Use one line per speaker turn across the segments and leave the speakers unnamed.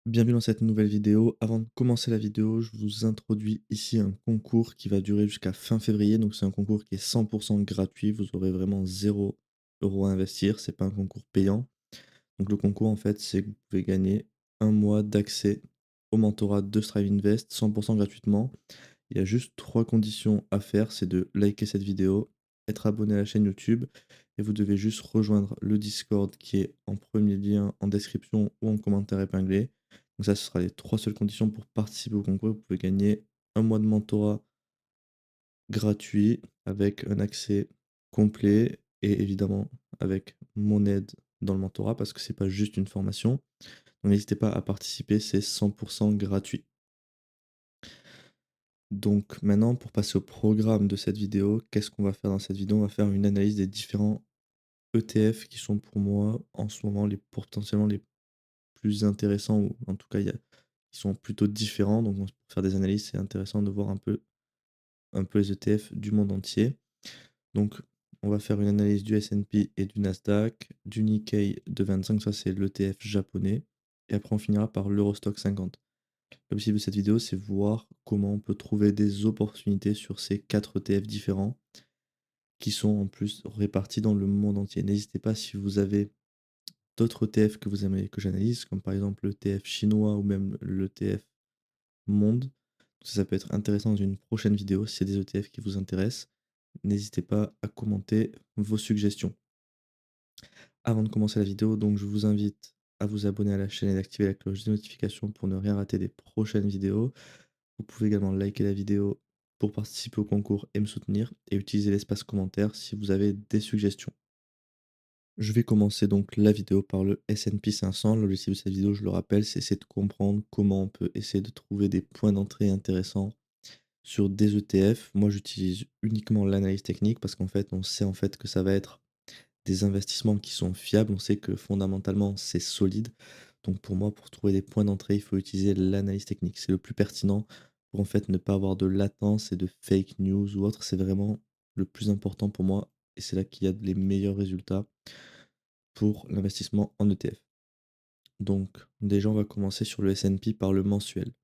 Bienvenue dans cette nouvelle vidéo. Avant de commencer la vidéo, je vous introduis ici un concours qui va durer jusqu'à fin février. Donc c'est un concours qui est 100% gratuit. Vous aurez vraiment 0 € à investir. C'est pas un concours payant. Donc le concours en fait, c'est que vous pouvez gagner un mois d'accès au mentorat de Strive Invest 100% gratuitement. Il y a juste 3 conditions à faire. C'est de liker cette vidéo, être abonné à la chaîne YouTube et vous devez juste rejoindre le Discord qui est en premier lien en description ou en commentaire épinglé. Donc ça, ce sera les 3 seules conditions pour participer au concours. Vous pouvez gagner un mois de mentorat gratuit avec un accès complet et évidemment avec mon aide dans le mentorat parce que c'est pas juste une formation. Donc n'hésitez pas à participer, c'est 100% gratuit. Donc maintenant, pour passer au programme de cette vidéo, qu'est-ce qu'on va faire dans cette vidéo? On va faire une analyse des différents ETF qui sont pour moi en ce moment les potentiellement les plus intéressants ou en tout cas ils sont plutôt différents. Donc pour faire des analyses, c'est intéressant de voir un peu les ETF du monde entier. Donc on va faire une analyse du S&P et du Nasdaq, du Nikkei de 25, ça c'est l'ETF japonais, et après on finira par l'Eurostock 50. L'objectif de cette vidéo, c'est voir comment on peut trouver des opportunités sur ces 4 ETF différents qui sont en plus répartis dans le monde entier. N'hésitez pas si vous avez d'autres ETF que vous aimeriez que j'analyse, comme par exemple l'ETF chinois ou même l'ETF monde. Ça peut être intéressant dans une prochaine vidéo si c'est des ETF qui vous intéressent. N'hésitez pas à commenter vos suggestions. Avant de commencer la vidéo, donc je vous invite à vous abonner à la chaîne et d'activer la cloche de notification pour ne rien rater des prochaines vidéos. Vous pouvez également liker la vidéo pour participer au concours et me soutenir et utiliser l'espace commentaire si vous avez des suggestions. Je vais commencer donc la vidéo par le S&P 500. L'objectif de cette vidéo, je le rappelle, c'est essayer de comprendre comment on peut essayer de trouver des points d'entrée intéressants sur des ETF. Moi, j'utilise uniquement l'analyse technique parce qu'en fait, on sait en fait que ça va être des investissements qui sont fiables. On sait que fondamentalement, c'est solide. Donc pour moi, pour trouver des points d'entrée, il faut utiliser l'analyse technique. C'est le plus pertinent pour en fait ne pas avoir de latence et de fake news ou autre. C'est vraiment le plus important pour moi et c'est là qu'il y a les meilleurs résultats pour l'investissement en ETF. Donc déjà, on va commencer sur le S&P par le mensuel.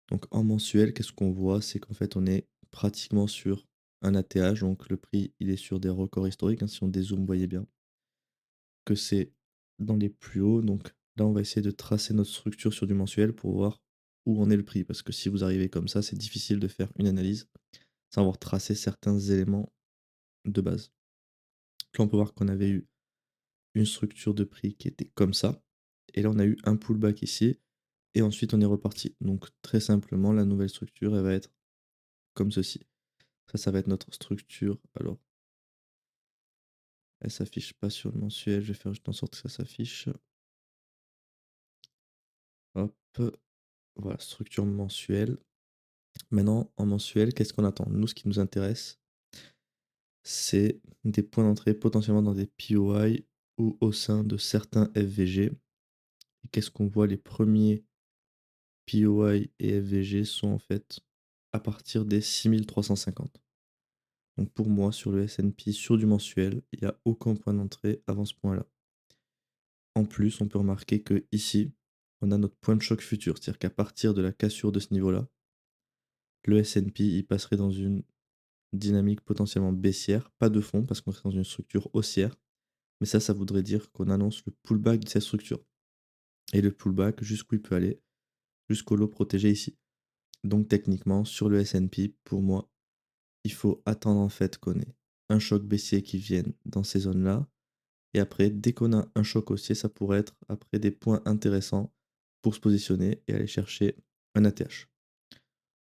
Donc en mensuel, qu'est-ce qu'on voit? C'est qu'en fait, on est pratiquement sur un ATH, donc le prix, il est sur des records historiques, hein, si on dézoome, vous voyez bien que c'est dans les plus hauts. Donc là, on va essayer de tracer notre structure sur du mensuel pour voir où en est le prix. Parce que si vous arrivez comme ça, c'est difficile de faire une analyse sans avoir tracé certains éléments de base. Là, on peut voir qu'on avait eu une structure de prix qui était comme ça. Et là, on a eu un pullback ici. Et ensuite, on est reparti. Donc très simplement, la nouvelle structure, elle va être comme ceci. Ça va être notre structure. Alors, elle s'affiche pas sur le mensuel. Je vais faire juste en sorte que ça s'affiche. Hop, voilà, structure mensuelle. Maintenant, en mensuel, qu'est-ce qu'on attend? Nous, ce qui nous intéresse, c'est des points d'entrée potentiellement dans des POI ou au sein de certains FVG. Et qu'est-ce qu'on voit? Les premiers POI et FVG sont en fait à partir des 6350. Donc pour moi, sur le S&P, sur du mensuel, il n'y a aucun point d'entrée avant ce point-là. En plus, on peut remarquer que ici, on a notre point de choc futur, c'est-à-dire qu'à partir de la cassure de ce niveau-là, le S&P il passerait dans une dynamique potentiellement baissière, pas de fond parce qu'on serait dans une structure haussière. Mais ça voudrait dire qu'on annonce le pullback de cette structure. Et le pullback, jusqu'où il peut aller? Jusqu'au lot protégé ici. Donc techniquement, sur le S&P, pour moi, il faut attendre en fait qu'on ait un choc baissier qui vienne dans ces zones-là. Et après, dès qu'on a un choc haussier, ça pourrait être après des points intéressants pour se positionner et aller chercher un ATH.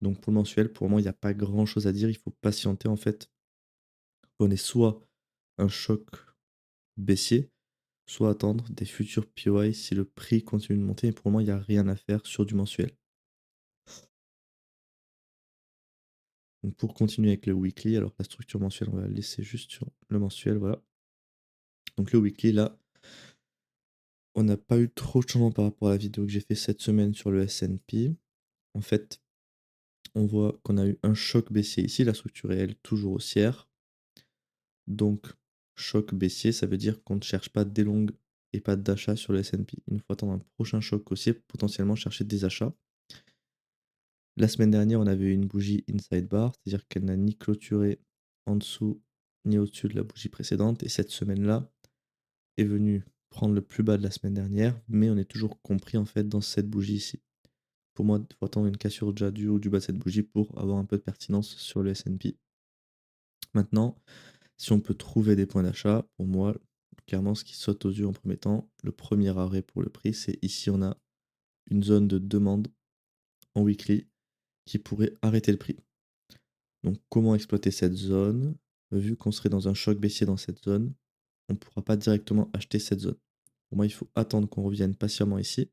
Donc pour le mensuel, pour moi, il n'y a pas grand-chose à dire. Il faut patienter en fait. On ait soit un choc baissier, soit attendre des futurs POI si le prix continue de monter. Et pour moi, il y a rien à faire sur du mensuel. Donc pour continuer avec le weekly, alors la structure mensuelle, on va la laisser juste sur le mensuel, voilà. Donc le weekly, là, on n'a pas eu trop de changements par rapport à la vidéo que j'ai fait cette semaine sur le S&P. En fait, on voit qu'on a eu un choc baissier ici, la structure est elle toujours haussière. Donc choc baissier, ça veut dire qu'on ne cherche pas des longues et pas d'achat sur le S&P. Il nous faut attendre un prochain choc haussier pour potentiellement chercher des achats. La semaine dernière, on avait eu une bougie inside bar, c'est-à-dire qu'elle n'a ni clôturé en dessous ni au-dessus de la bougie précédente. Et cette semaine-là est venue prendre le plus bas de la semaine dernière, mais on est toujours compris en fait dans cette bougie ici. Pour moi, il faut attendre une cassure déjà du haut ou du bas de cette bougie pour avoir un peu de pertinence sur le S&P. Maintenant, si on peut trouver des points d'achat, pour moi, clairement, ce qui saute aux yeux en premier temps, le premier arrêt pour le prix, c'est ici, on a une zone de demande en weekly qui pourrait arrêter le prix. Donc, comment exploiter cette zone? Vu qu'on serait dans un choc baissier dans cette zone, on ne pourra pas directement acheter cette zone. Pour moi, il faut attendre qu'on revienne patiemment ici.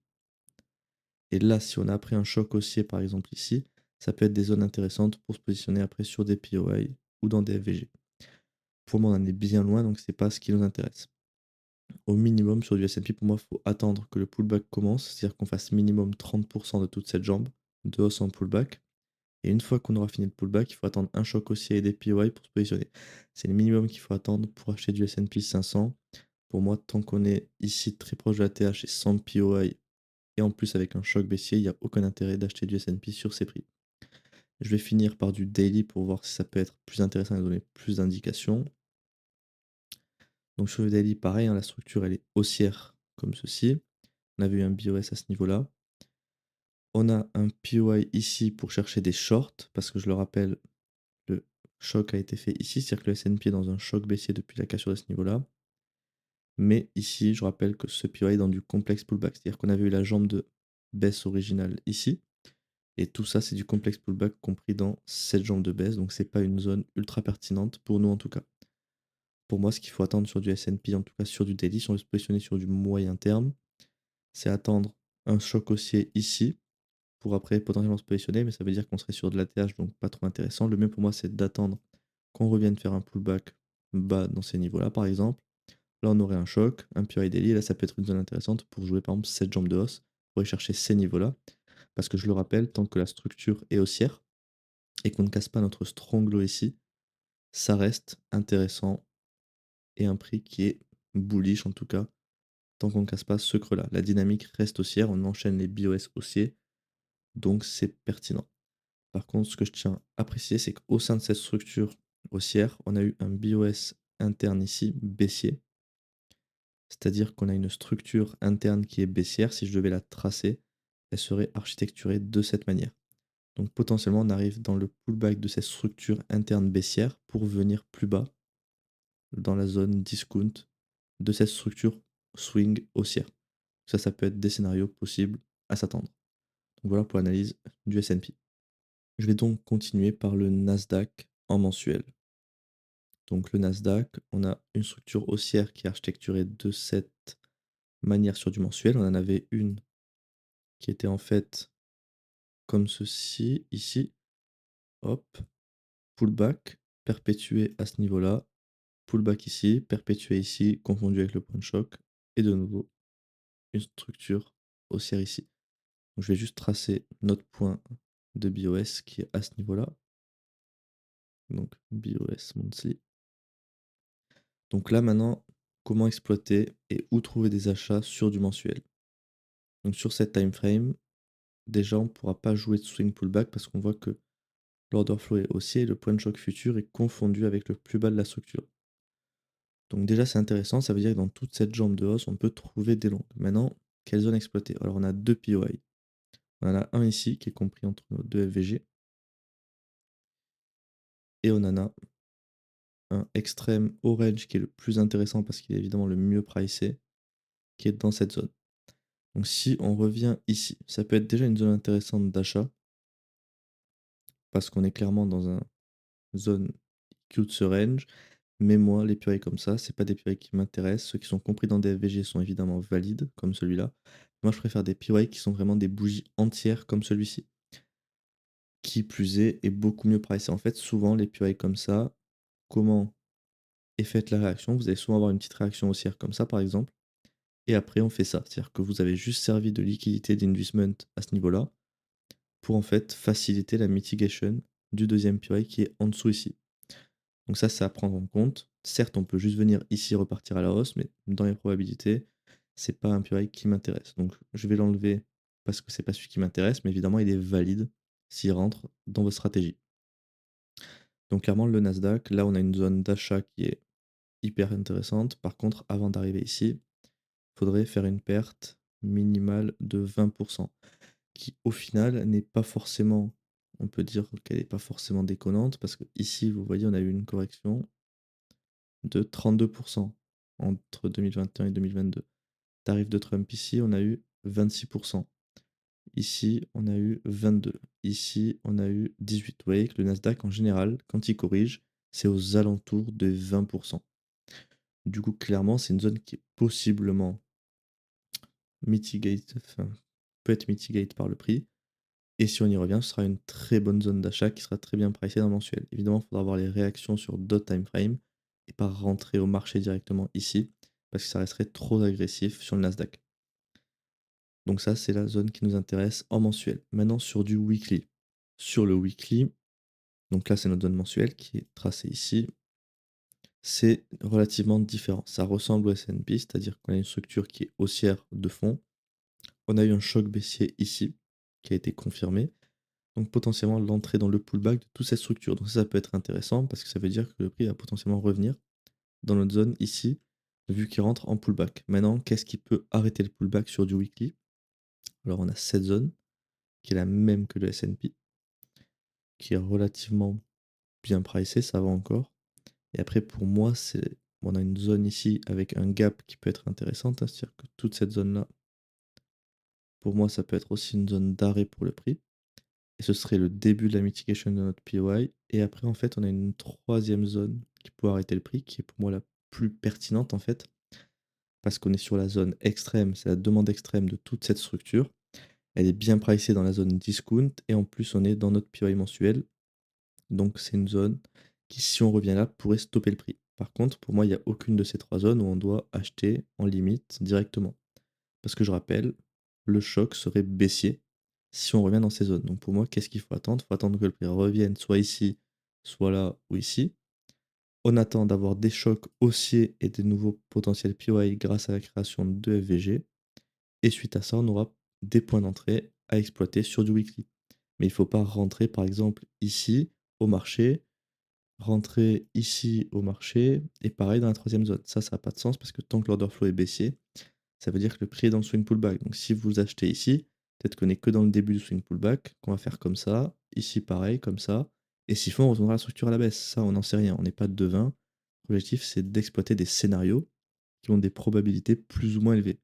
Et là, si on a après un choc haussier, par exemple ici, ça peut être des zones intéressantes pour se positionner après sur des POI ou dans des FVG. Pour moi, on en est bien loin, donc c'est pas ce qui nous intéresse. Au minimum sur du S&P, pour moi, il faut attendre que le pullback commence, c'est-à-dire qu'on fasse minimum 30% de toute cette jambe de hausse en pullback. Et une fois qu'on aura fini le pullback, il faut attendre un choc haussier et des POI pour se positionner. C'est le minimum qu'il faut attendre pour acheter du S&P 500. Pour moi, tant qu'on est ici très proche de la TH et sans POI, et en plus avec un choc baissier, il n'y a aucun intérêt d'acheter du S&P sur ces prix. Je vais finir par du daily pour voir si ça peut être plus intéressant et donner plus d'indications. Donc sur le daily, pareil, hein, la structure elle est haussière comme ceci. On avait eu un BOS à ce niveau-là. On a un POI ici pour chercher des shorts, parce que je le rappelle, le choc a été fait ici, c'est-à-dire que le S&P est dans un choc baissier depuis la cassure de ce niveau-là. Mais ici, je rappelle que ce POI est dans du complexe pullback, c'est-à-dire qu'on avait eu la jambe de baisse originale ici. Et tout ça, c'est du complexe pullback compris dans cette jambe de baisse, donc c'est pas une zone ultra pertinente pour nous en tout cas. Pour moi, ce qu'il faut attendre sur du S&P, en tout cas sur du daily, si on veut se positionner sur du moyen terme, c'est attendre un choc haussier ici pour après potentiellement se positionner, mais ça veut dire qu'on serait sur de l'ATH, donc pas trop intéressant. Le mieux pour moi, c'est d'attendre qu'on revienne faire un pullback bas dans ces niveaux-là, par exemple. Là, on aurait un choc, un PI daily, et là, ça peut être une zone intéressante pour jouer par exemple cette jambe de hausse, pour aller chercher ces niveaux-là. Parce que je le rappelle, tant que la structure est haussière et qu'on ne casse pas notre strong low ici, ça reste intéressant et un prix qui est bullish en tout cas, tant qu'on ne casse pas ce creux-là. La dynamique reste haussière, on enchaîne les BOS haussiers, donc c'est pertinent. Par contre, ce que je tiens à préciser, c'est qu'au sein de cette structure haussière, on a eu un BOS interne ici baissier, c'est-à-dire qu'on a une structure interne qui est baissière. Si je devais la tracer, elle serait architecturée de cette manière. Donc potentiellement, on arrive dans le pullback de cette structure interne baissière pour venir plus bas dans la zone discount de cette structure swing haussière. Ça peut être des scénarios possibles à s'attendre. Donc voilà pour l'analyse du S&P. Je vais donc continuer par le Nasdaq en mensuel. Donc le Nasdaq, on a une structure haussière qui est architecturée de cette manière sur du mensuel. On en avait une qui était en fait comme ceci, ici. Hop, pullback, perpétué à ce niveau-là. Pullback ici, perpétué ici, confondu avec le point de choc. Et de nouveau, une structure haussière ici. Donc je vais juste tracer notre point de BOS qui est à ce niveau-là. Donc BOS monthly. Donc là maintenant, comment exploiter et où trouver des achats sur du mensuel. Donc sur cette time frame, déjà on ne pourra pas jouer de swing pullback parce qu'on voit que l'order flow est haussier et le point de choc futur est confondu avec le plus bas de la structure. Donc déjà c'est intéressant, ça veut dire que dans toute cette jambe de hausse, on peut trouver des longues. Maintenant, quelle zone exploiter? Alors on a deux POI. On en a un ici qui est compris entre nos deux FVG. Et on en a un extrême orange qui est le plus intéressant parce qu'il est évidemment le mieux pricé, qui est dans cette zone. Donc si on revient ici, ça peut être déjà une zone intéressante d'achat parce qu'on est clairement dans une zone qui de ce range. Mais moi, les purées comme ça, c'est pas des purées qui m'intéressent. Ceux qui sont compris dans des FVG sont évidemment valides, comme celui-là. Moi, je préfère des purées qui sont vraiment des bougies entières comme celui-ci. Qui plus est beaucoup mieux pricé. En fait, souvent, les purées comme ça, comment est faite la réaction? Vous allez souvent avoir une petite réaction haussière comme ça, par exemple. Et après, on fait ça. C'est-à-dire que vous avez juste servi de liquidité d'investment à ce niveau-là pour en fait faciliter la mitigation du deuxième purée qui est en dessous ici. Donc ça, c'est à prendre en compte. Certes, on peut juste venir ici repartir à la hausse, mais dans les probabilités, c'est pas un POI qui m'intéresse. Donc je vais l'enlever parce que c'est pas celui qui m'intéresse, mais évidemment il est valide s'il rentre dans votre stratégie. Donc clairement le Nasdaq, là on a une zone d'achat qui est hyper intéressante. Par contre, avant d'arriver ici, il faudrait faire une perte minimale de 20, qui au final n'est pas forcément, on peut dire qu'elle est pas forcément déconnante parce que ici vous voyez, on a eu une correction de 32 entre 2021 et 2022. Tarif de Trump ici, on a eu 26. Ici, on a eu 22. Ici, on a eu 18. Vous voyez que le Nasdaq, en général, quand il corrige, c'est aux alentours de 20. Du coup, clairement, c'est une zone qui est possiblement mitigate, enfin, peut être mitigate par le prix. Et si on y revient, ce sera une très bonne zone d'achat qui sera très bien pricée dans le mensuel. Évidemment, il faudra avoir les réactions sur d'autres time frames et pas rentrer au marché directement ici, parce que ça resterait trop agressif sur le Nasdaq. Donc ça, c'est la zone qui nous intéresse en mensuel. Maintenant, sur du weekly. Sur le weekly, donc là, c'est notre zone mensuelle qui est tracée ici. C'est relativement différent. Ça ressemble au S&P, c'est-à-dire qu'on a une structure qui est haussière de fond. On a eu un choc baissier ici, qui a été confirmé. Donc potentiellement l'entrée dans le pullback de toute cette structure. Donc ça peut être intéressant parce que ça veut dire que le prix va potentiellement revenir dans notre zone ici, vu qu'il rentre en pullback. Maintenant, qu'est-ce qui peut arrêter le pullback sur du weekly? Alors on a cette zone, qui est la même que le S&P, qui est relativement bien pricé, ça va encore. Et après, pour moi, on a une zone ici avec un gap qui peut être intéressante, hein, c'est-à-dire que toute cette zone-là, pour moi, ça peut être aussi une zone d'arrêt pour le prix. Et ce serait le début de la mitigation de notre POI. Et après, en fait, on a une troisième zone qui peut arrêter le prix, qui est pour moi la plus pertinente, en fait, parce qu'on est sur la zone extrême, c'est la demande extrême de toute cette structure. Elle est bien pricée dans la zone discount, et en plus, on est dans notre POI mensuel. Donc c'est une zone qui, si on revient là, pourrait stopper le prix. Par contre, pour moi, il n'y a aucune de ces trois zones où on doit acheter en limite directement. Parce que je rappelle, le choc serait baissier si on revient dans ces zones. Donc pour moi, qu'est-ce qu'il faut attendre? Il faut attendre que le prix revienne soit ici, soit là ou ici. On attend d'avoir des chocs haussiers et des nouveaux potentiels POI grâce à la création de FVG. Et suite à ça, on aura des points d'entrée à exploiter sur du weekly. Mais il ne faut pas rentrer par exemple ici au marché, rentrer ici au marché et pareil dans la troisième zone. Ça n'a pas de sens parce que tant que l'order flow est baissier, ça veut dire que le prix est dans le swing pullback. Donc si vous achetez ici, peut-être qu'on est que dans le début du swing pullback, qu'on va faire comme ça, ici pareil, comme ça, et s'il faut, on retournera la structure à la baisse. Ça, on n'en sait rien, on n'est pas de devin. L'objectif, c'est d'exploiter des scénarios qui ont des probabilités plus ou moins élevées.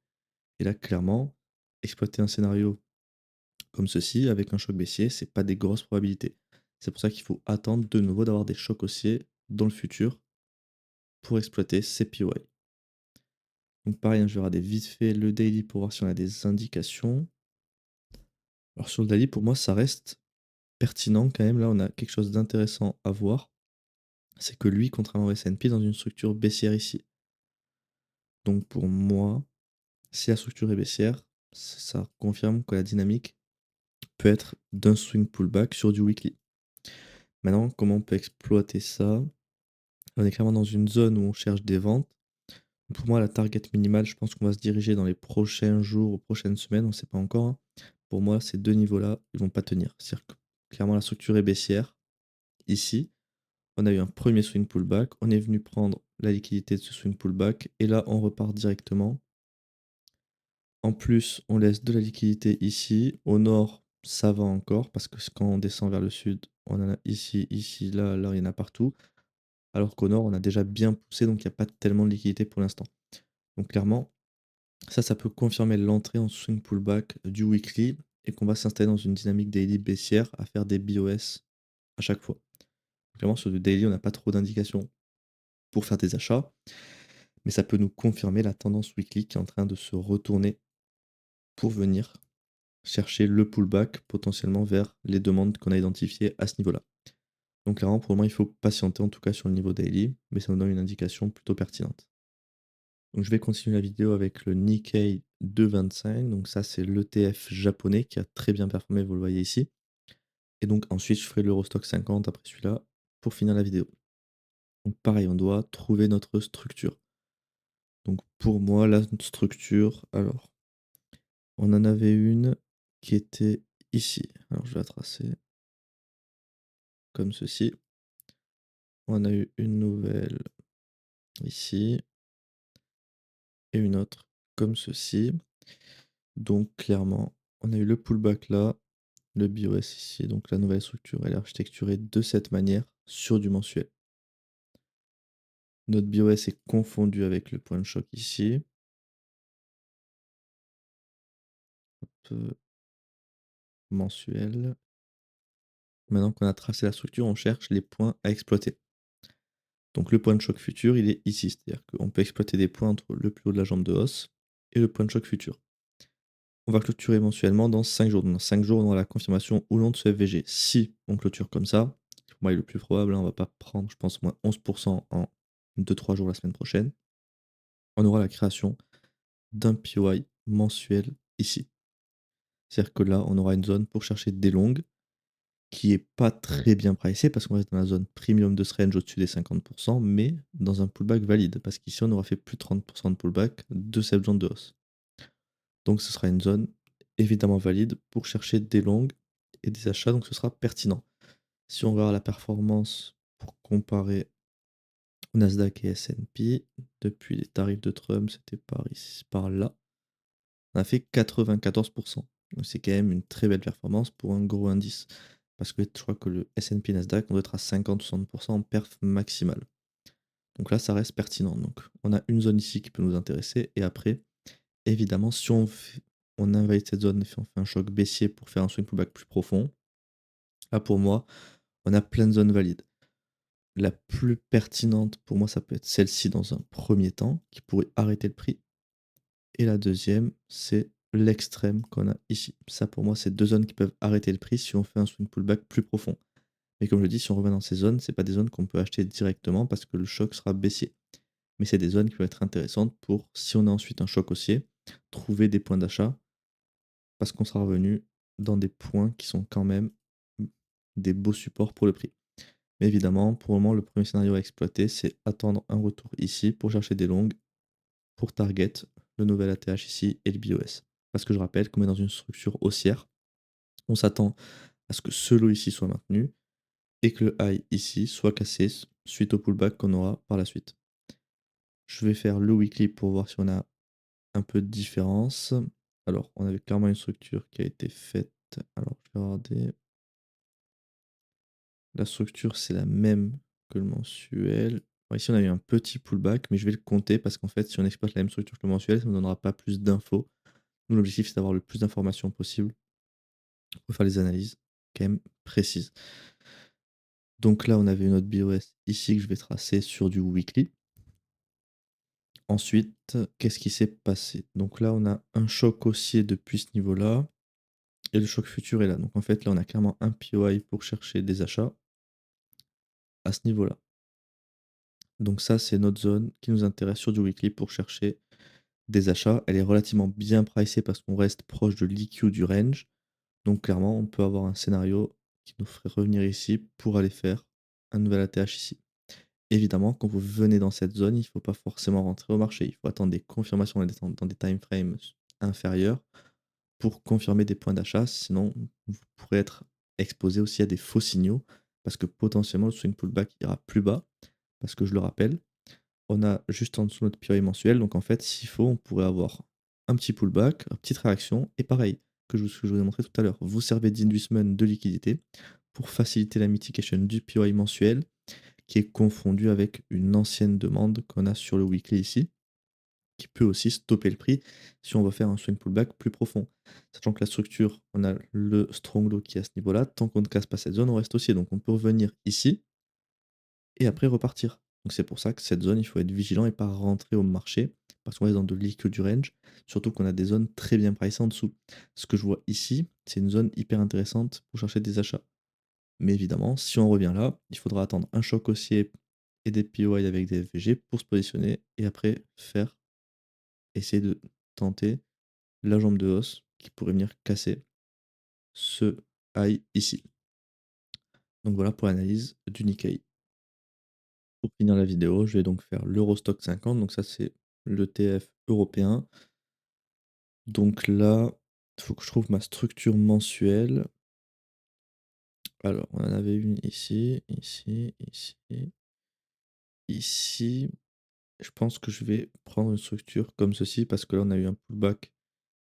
Et là, clairement, exploiter un scénario comme ceci, avec un choc baissier, c'est pas des grosses probabilités. C'est pour ça qu'il faut attendre de nouveau d'avoir des chocs haussiers dans le futur pour exploiter ces POI. Donc pareil, hein, je vais regarder vite fait le daily pour voir si on a des indications. Alors sur le daily, pour moi, ça reste pertinent quand même. Là, on a quelque chose d'intéressant à voir. C'est que lui, contrairement au S&P, est dans une structure baissière ici. Donc pour moi, si la structure est baissière, ça confirme que la dynamique peut être d'un swing pullback sur du weekly. Maintenant, comment on peut exploiter ça? On est clairement dans une zone où on cherche des ventes. Pour moi, la target minimale, je pense qu'on va se diriger dans les prochains jours ou prochaines semaines, on ne sait pas encore, hein. Pour moi, ces deux niveaux-là, ils vont pas tenir. C'est-à-dire que clairement, la structure est baissière. Ici, on a eu un premier swing pullback, on est venu prendre la liquidité de ce swing pullback, et là, on repart directement. En plus, on laisse de la liquidité ici. Au nord, ça va encore, parce que quand on descend vers le sud, on en a ici, ici, là, là, il y en a partout. Alors qu'au nord, on a déjà bien poussé, donc il n'y a pas tellement de liquidité pour l'instant. Donc clairement, ça peut confirmer l'entrée en swing pullback du weekly et qu'on va s'installer dans une dynamique daily baissière à faire des BOS à chaque fois. Clairement, sur du daily, on n'a pas trop d'indications pour faire des achats, mais ça peut nous confirmer la tendance weekly qui est en train de se retourner pour venir chercher le pullback potentiellement vers les demandes qu'on a identifiées à ce niveau-là. Donc clairement, pour le moment, il faut patienter en tout cas sur le niveau daily, mais ça nous donne une indication plutôt pertinente. Donc je vais continuer la vidéo avec le Nikkei 225. Donc ça, c'est l'ETF japonais qui a très bien performé, vous le voyez ici. Et donc ensuite, je ferai l'Eurostock 50 après celui-là pour finir la vidéo. Donc pareil, on doit trouver notre structure. Donc pour moi, la structure, alors, on en avait une qui était ici. Alors je vais la tracer comme ceci. On a eu une nouvelle ici et une autre comme ceci. Donc clairement, on a eu le pullback là, le BOS ici. Donc la nouvelle structure, elle est architecturée de cette manière sur du mensuel. Notre BOS est confondu avec le point de choc ici. Hop, mensuel. Maintenant qu'on a tracé la structure, on cherche les points à exploiter. Donc le point de choc futur, il est ici. C'est-à-dire qu'on peut exploiter des points entre le plus haut de la jambe de hausse et le point de choc futur. On va clôturer mensuellement dans 5 jours. Donc dans 5 jours, on aura la confirmation ou non de ce FVG. Si on clôture comme ça, pour moi, il est le plus probable, hein, on va pas prendre, je pense, moins 11% en 2-3 jours la semaine prochaine. On aura la création d'un POI mensuel ici. C'est-à-dire que là, on aura une zone pour chercher des longues qui est pas très bien pricée parce qu'on reste dans la zone premium de ce range au-dessus des 50%, mais dans un pullback valide. Parce qu'ici, on aura fait plus de 30% de pullback de cette zone de hausse. Donc ce sera une zone évidemment valide pour chercher des longues et des achats, donc ce sera pertinent. Si on regarde la performance pour comparer Nasdaq et S&P, depuis les tarifs de Trump, c'était par ici, par là, on a fait 94%. Donc c'est quand même une très belle performance pour un gros indice. Parce que je crois que le S&P Nasdaq, on doit être à 50-60% en perf maximale. Donc là, ça reste pertinent. Donc on a une zone ici qui peut nous intéresser. Et après, évidemment, si on invalide cette zone et on fait un choc baissier pour faire un swing pullback plus profond, là pour moi, on a plein de zones valides. La plus pertinente pour moi, ça peut être celle-ci dans un premier temps, qui pourrait arrêter le prix. Et la deuxième, c'est l'extrême qu'on a ici. Ça pour moi, c'est deux zones qui peuvent arrêter le prix si on fait un swing pullback plus profond. Mais comme je dis, si on revient dans ces zones, c'est pas des zones qu'on peut acheter directement parce que le choc sera baissier. Mais c'est des zones qui peuvent être intéressantes pour, si on a ensuite un choc haussier, trouver des points d'achat parce qu'on sera revenu dans des points qui sont quand même des beaux supports pour le prix. Mais évidemment, pour le moment, le premier scénario à exploiter, c'est attendre un retour ici pour chercher des longues, pour target le nouvel ATH ici et le BOS. Parce que je rappelle qu'on est dans une structure haussière, on s'attend à ce que ce lot ici soit maintenu et que le high ici soit cassé suite au pullback qu'on aura par la suite. Je vais faire le weekly pour voir si on a un peu de différence. Alors, on avait clairement une structure qui a été faite. Alors, je vais regarder. La structure, c'est la même que le mensuel. Bon, ici, on a eu un petit pullback, mais je vais le compter parce qu'en fait, si on exploite la même structure que le mensuel, ça ne nous donnera pas plus d'infos. Nous, l'objectif, c'est d'avoir le plus d'informations possible pour faire les analyses quand même précises. Donc là, on avait notre BOS ici que je vais tracer sur du weekly. Ensuite, qu'est-ce qui s'est passé? Donc là, on a un choc haussier depuis ce niveau-là et le choc futur est là. Donc en fait, là, on a clairement un POI pour chercher des achats à ce niveau-là. Donc ça, c'est notre zone qui nous intéresse sur du weekly pour chercher des achats. Elle est relativement bien pricée parce qu'on reste proche de l'EQ du range. Donc clairement, on peut avoir un scénario qui nous ferait revenir ici pour aller faire un nouvel ATH ici. Évidemment, quand vous venez dans cette zone, il ne faut pas forcément rentrer au marché. Il faut attendre des confirmations dans des time frames inférieurs pour confirmer des points d'achat. Sinon, vous pourrez être exposé aussi à des faux signaux parce que potentiellement le swing pullback ira plus bas. Parce que je le rappelle, on a juste en dessous notre POI mensuel. Donc en fait, s'il faut, on pourrait avoir un petit pullback, une petite réaction. Et pareil, que je vous ai montré tout à l'heure, vous servez d'inducement de liquidité pour faciliter la mitigation du POI mensuel qui est confondu avec une ancienne demande qu'on a sur le weekly ici, qui peut aussi stopper le prix si on veut faire un swing pullback plus profond. Sachant que la structure, on a le strong low qui est à ce niveau-là, tant qu'on ne casse pas cette zone, on reste haussier. Donc on peut revenir ici et après repartir. Donc c'est pour ça que cette zone, il faut être vigilant et pas rentrer au marché parce qu'on reste dans de l'IQ du range, surtout qu'on a des zones très bien pricées en dessous. Ce que je vois ici, c'est une zone hyper intéressante pour chercher des achats. Mais évidemment, si on revient là, il faudra attendre un choc haussier et des POI avec des FVG pour se positionner et après essayer de tenter la jambe de hausse qui pourrait venir casser ce high ici. Donc voilà pour l'analyse du Nikkei. Pour finir la vidéo, je vais donc faire l'Eurostock 50. Donc ça, c'est l'ETF européen. Donc là, il faut que je trouve ma structure mensuelle. Alors, on en avait une ici, ici, ici, ici. Je pense que je vais prendre une structure comme ceci parce que là, on a eu un pullback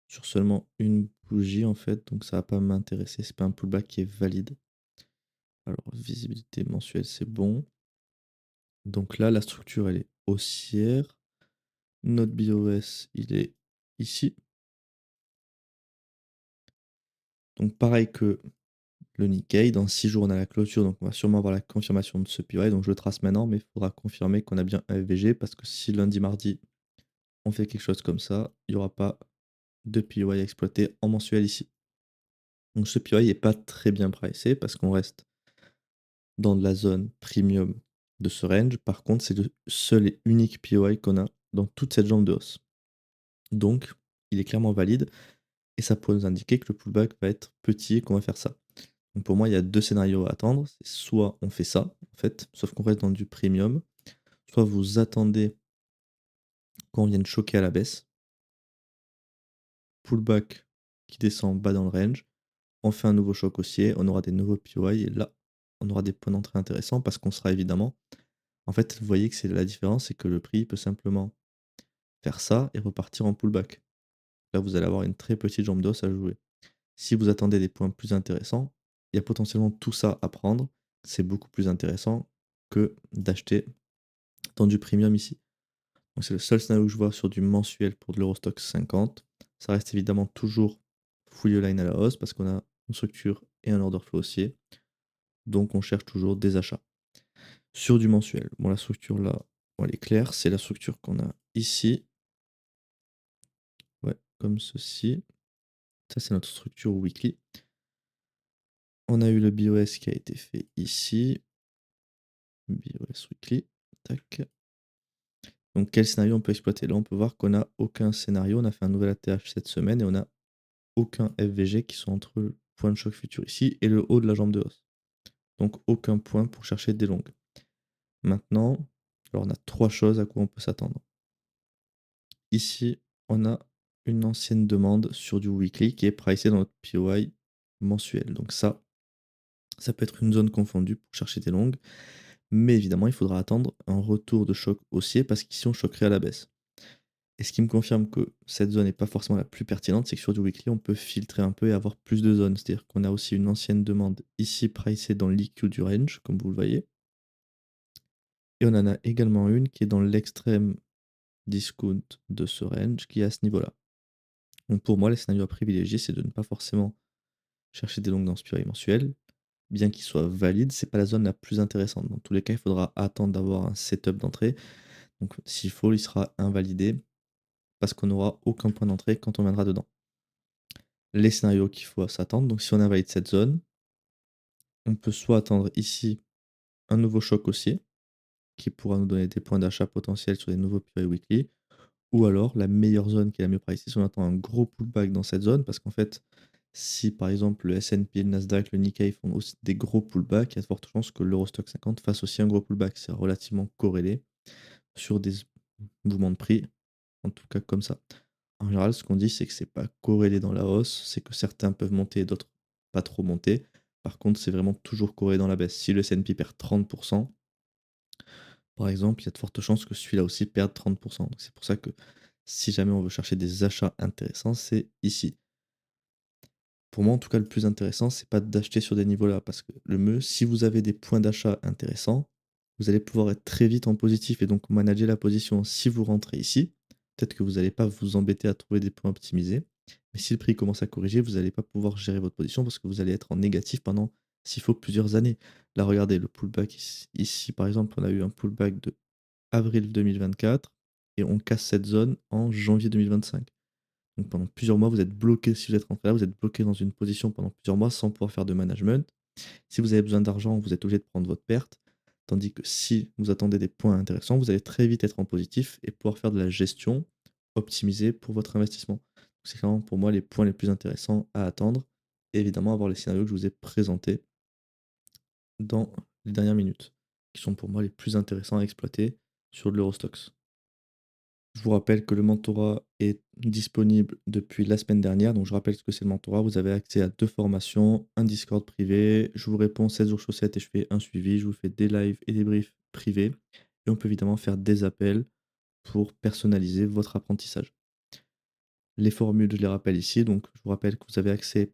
sur seulement une bougie en fait, donc ça va pas m'intéresser. C'est pas un pullback qui est valide. Alors, visibilité mensuelle, c'est bon. Donc là, la structure, elle est haussière. Notre BOS, il est ici. Donc pareil que le Nikkei, dans 6 jours, on a la clôture, donc on va sûrement avoir la confirmation de ce PY. Donc je le trace maintenant, mais il faudra confirmer qu'on a bien un FVG parce que si lundi, mardi, on fait quelque chose comme ça, il n'y aura pas de PY à exploiter en mensuel ici. Donc ce PY n'est pas très bien pricé parce qu'on reste dans de la zone premium de ce range. Par contre, c'est le seul et unique PY qu'on a dans toute cette jambe de hausse. Donc, il est clairement valide et ça pourrait nous indiquer que le pullback va être petit et qu'on va faire ça. Donc pour moi, il y a 2 scénarios à attendre. C'est soit on fait ça, en fait, sauf qu'on reste dans du premium, soit vous attendez qu'on vienne choquer à la baisse, pullback qui descend bas dans le range, on fait un nouveau choc haussier, on aura des nouveaux PY et là, on aura des points d'entrée intéressants parce qu'on sera évidemment en fait, vous voyez que c'est la différence, c'est que le prix peut simplement faire ça et repartir en pullback. Là, vous allez avoir une très petite jambe d'os à jouer. Si vous attendez des points plus intéressants, il y a potentiellement tout ça à prendre. C'est beaucoup plus intéressant que d'acheter dans du premium ici. Donc c'est le seul scénario que je vois sur du mensuel pour de l'Eurostoxx 50. Ça reste évidemment toujours full line à la hausse parce qu'on a une structure et un order flow haussier. Donc on cherche toujours des achats. Sur du mensuel, bon la structure là, bon, elle est claire, c'est la structure qu'on a ici. Ouais, comme ceci. Ça c'est notre structure weekly. On a eu le BOS qui a été fait ici. BOS weekly. Tac. Donc quel scénario on peut exploiter? Là on peut voir qu'on n'a aucun scénario. On a fait un nouvel ATH cette semaine et on a aucun FVG qui sont entre le point de choc futur ici et le haut de la jambe de hausse. Donc aucun point pour chercher des longues. Maintenant, alors on a 3 choses à quoi on peut s'attendre. Ici, on a une ancienne demande sur du weekly qui est pricée dans notre POI mensuel. Donc ça peut être une zone confondue pour chercher des longues. Mais évidemment, il faudra attendre un retour de choc haussier parce qu'ici, on choquerait à la baisse. Et ce qui me confirme que cette zone n'est pas forcément la plus pertinente, c'est que sur du weekly, on peut filtrer un peu et avoir plus de zones. C'est-à-dire qu'on a aussi une ancienne demande ici pricée dans l'IQ du range, comme vous le voyez. Et on en a également une qui est dans l'extrême discount de ce range, qui est à ce niveau-là. Donc pour moi, les scénarios à privilégier, c'est de ne pas forcément chercher des longues dans ce POI mensuel. Bien qu'il soit valide, c'est pas la zone la plus intéressante. Dans tous les cas, il faudra attendre d'avoir un setup d'entrée. Donc s'il faut, il sera invalidé parce qu'on n'aura aucun point d'entrée quand on viendra dedans. Les scénarios qu'il faut s'attendre, donc si on invalide cette zone, on peut soit attendre ici un nouveau choc haussier qui pourra nous donner des points d'achat potentiels sur des nouveaux POI weekly, ou alors la meilleure zone qui est la mieux pricée, si on attend un gros pullback dans cette zone, parce qu'en fait, si par exemple le S&P, le Nasdaq, le Nikkei font aussi des gros pullbacks, il y a de fortes chances que l'Eurostock 50 fasse aussi un gros pullback. C'est relativement corrélé sur des mouvements de prix, en tout cas comme ça. En général, ce qu'on dit, c'est que c'est pas corrélé dans la hausse, c'est que certains peuvent monter et d'autres pas trop monter. Par contre, c'est vraiment toujours corrélé dans la baisse. Si le S&P perd 30%, par exemple, il y a de fortes chances que celui-là aussi perde 30%. Donc c'est pour ça que si jamais on veut chercher des achats intéressants, c'est ici. Pour moi, en tout cas, le plus intéressant, c'est pas d'acheter sur des niveaux là, parce que le mieux, si vous avez des points d'achat intéressants, vous allez pouvoir être très vite en positif et donc manager la position. Si vous rentrez ici, peut-être que vous n'allez pas vous embêter à trouver des points optimisés, mais si le prix commence à corriger, vous n'allez pas pouvoir gérer votre position parce que vous allez être en négatif pendant, s'il faut, plusieurs années. Là, regardez, le pullback ici, par exemple, on a eu un pullback de avril 2024 et on casse cette zone en janvier 2025. Donc pendant plusieurs mois, vous êtes bloqué, si vous êtes rentré là, vous êtes bloqué dans une position pendant plusieurs mois sans pouvoir faire de management. Si vous avez besoin d'argent, vous êtes obligé de prendre votre perte. Tandis que si vous attendez des points intéressants, vous allez très vite être en positif et pouvoir faire de la gestion optimisée pour votre investissement. C'est clairement pour moi les points les plus intéressants à attendre. Et évidemment, avoir les scénarios que je vous ai présentés dans les dernières minutes, qui sont pour moi les plus intéressants à exploiter sur de l'Eurostox. Je vous rappelle que le mentorat est disponible depuis la semaine dernière. Donc, je rappelle ce que c'est le mentorat. Vous avez accès à 2 formations, un Discord privé. Je vous réponds 7 jours sur 7 et je fais un suivi. Je vous fais des lives et des briefs privés. Et on peut évidemment faire des appels pour personnaliser votre apprentissage. Les formules, je les rappelle ici. Donc, je vous rappelle que vous avez accès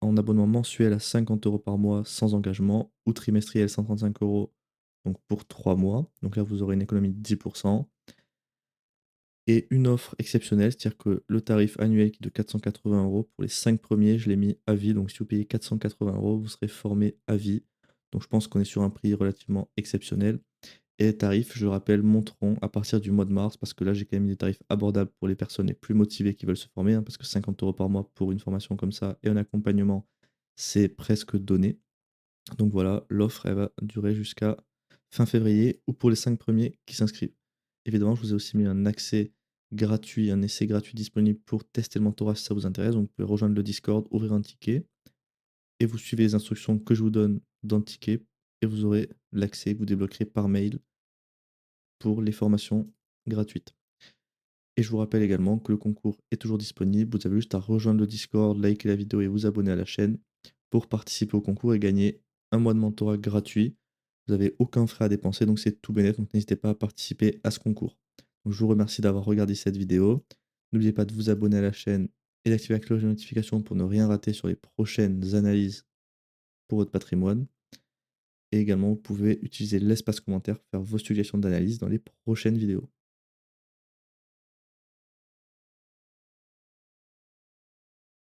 en abonnement mensuel à 50 € par mois sans engagement ou trimestriel 135 € donc pour 3 mois. Donc là, vous aurez une économie de 10%. Et une offre exceptionnelle, c'est-à-dire que le tarif annuel qui est de 480 € pour les 5 premiers, je l'ai mis à vie. Donc si vous payez 480 €, vous serez formé à vie. Donc je pense qu'on est sur un prix relativement exceptionnel. Et les tarifs, je le rappelle, monteront à partir du mois de mars parce que là, j'ai quand même mis des tarifs abordables pour les personnes les plus motivées qui veulent se former, hein, parce que 50 € par mois pour une formation comme ça et un accompagnement, c'est presque donné. Donc voilà, l'offre, elle va durer jusqu'à fin février ou pour les 5 premiers qui s'inscrivent. Évidemment, je vous ai aussi mis un accès gratuit, un essai gratuit disponible pour tester le mentorat si ça vous intéresse. Donc vous pouvez rejoindre le Discord, ouvrir un ticket et vous suivez les instructions que je vous donne dans le ticket et vous aurez l'accès que vous débloquerez par mail pour les formations gratuites. Et je vous rappelle également que le concours est toujours disponible. Vous avez juste à rejoindre le Discord, liker la vidéo et vous abonner à la chaîne pour participer au concours et gagner un mois de mentorat gratuit. Vous n'avez aucun frais à dépenser, donc c'est tout bénef, donc n'hésitez pas à participer à ce concours. Donc je vous remercie d'avoir regardé cette vidéo. N'oubliez pas de vous abonner à la chaîne et d'activer la cloche de notification pour ne rien rater sur les prochaines analyses pour votre patrimoine. Et également, vous pouvez utiliser l'espace commentaire pour faire vos suggestions d'analyse dans les prochaines vidéos.